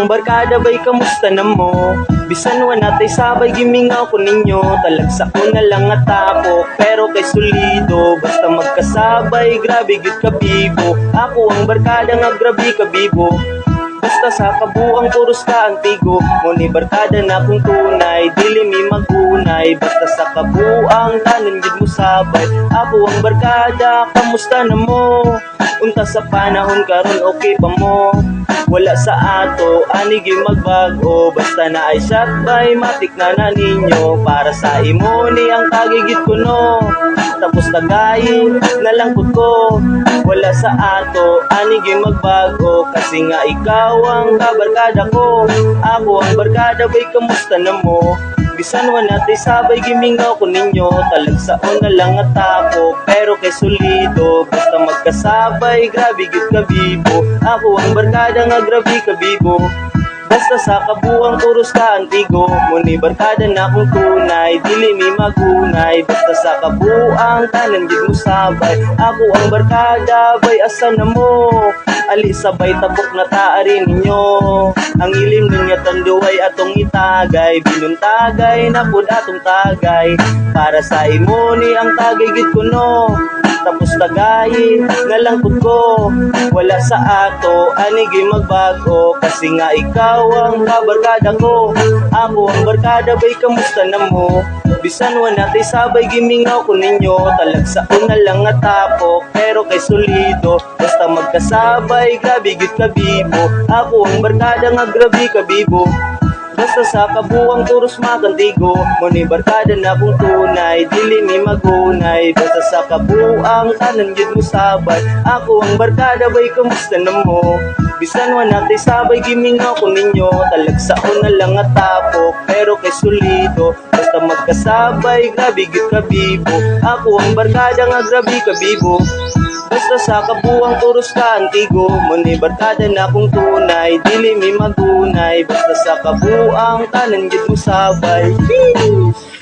ang barkada bay kamusta na mo? Bisan wa natay sabay gimingaw ko ninyo, talagsa ko na lang nga tapok pero kay solido, basta magkasabay grabe gid ka bibo. Ako ang barkada nga grabe ka bibo. Basta sa kabuang puros ka ang tigo, ngunit barkada na kung tunay, dili mi magunay. Basta sa kabuang tanan gid mo sabay, ako ang barkada, kamusta na mo? Unta sa panahon karon okay pa mo? Wala sa ato, anig yung magbago, basta na ay shot by matik na ninyo. Para sa imo ni ang kagigit ko no, tapos tagayin na lang pud ko. Wala sa ato, anig yung magbago, kasi nga ikaw ang kabarkada ko. Ako ang barkada bay kamusta na mo? Bisan wa natay sabay gimingaw ko ninyo, talagsaon na lang at tapok pero kay solido, basta magkasabay grabe gid ka bibo. Ako ang barkada nga grabe ka bibo. Basta sa kabuang puros ka antigo, muni barkada na kung tunay, dili mi magunay. Basta sa kabuang tanan gid mo sabay, ako ang barkada bay asa na mo? Ali sabay tapok na taari ninyo, ang ilim ninya tanduay atong itagay, binuntagay na pud atong tagay. Para sa imo ni ang tagay gid ko no, tapos tagayin na lang pud ko. Wala sa ato, anigi magbago, kasi nga ikaw ang kabarkada ko. Ako ang barkada bay kamusta na mo? Bisan wa natay sabay gimingaw ko ninyo, talagsaon na lang nga tapok pero kay solido, basta magkasabay grabe gid ka bibo. Ako ang barkada nga grabe ka bibo. Basta sa kabuang puros makantigo, ngunit barkada na kung tunay, dili mi magunay. Basta sa kabuang tanan gid mo sabay, ako ang barkada bay kamusta na mo? Bisan wa natay sabay gimingaw ko ninyo, talagsaon na lang nga tapok pero kay solido, basta magkasabay grabe gid ka bibo. Ako ang barkada nga grabe ka bibo. Basta sa kabuang puros ka antigo, muni barkada na kung tunay, dili mi magunay. Basta sa kabuang tanan gid mo sabay. Peace!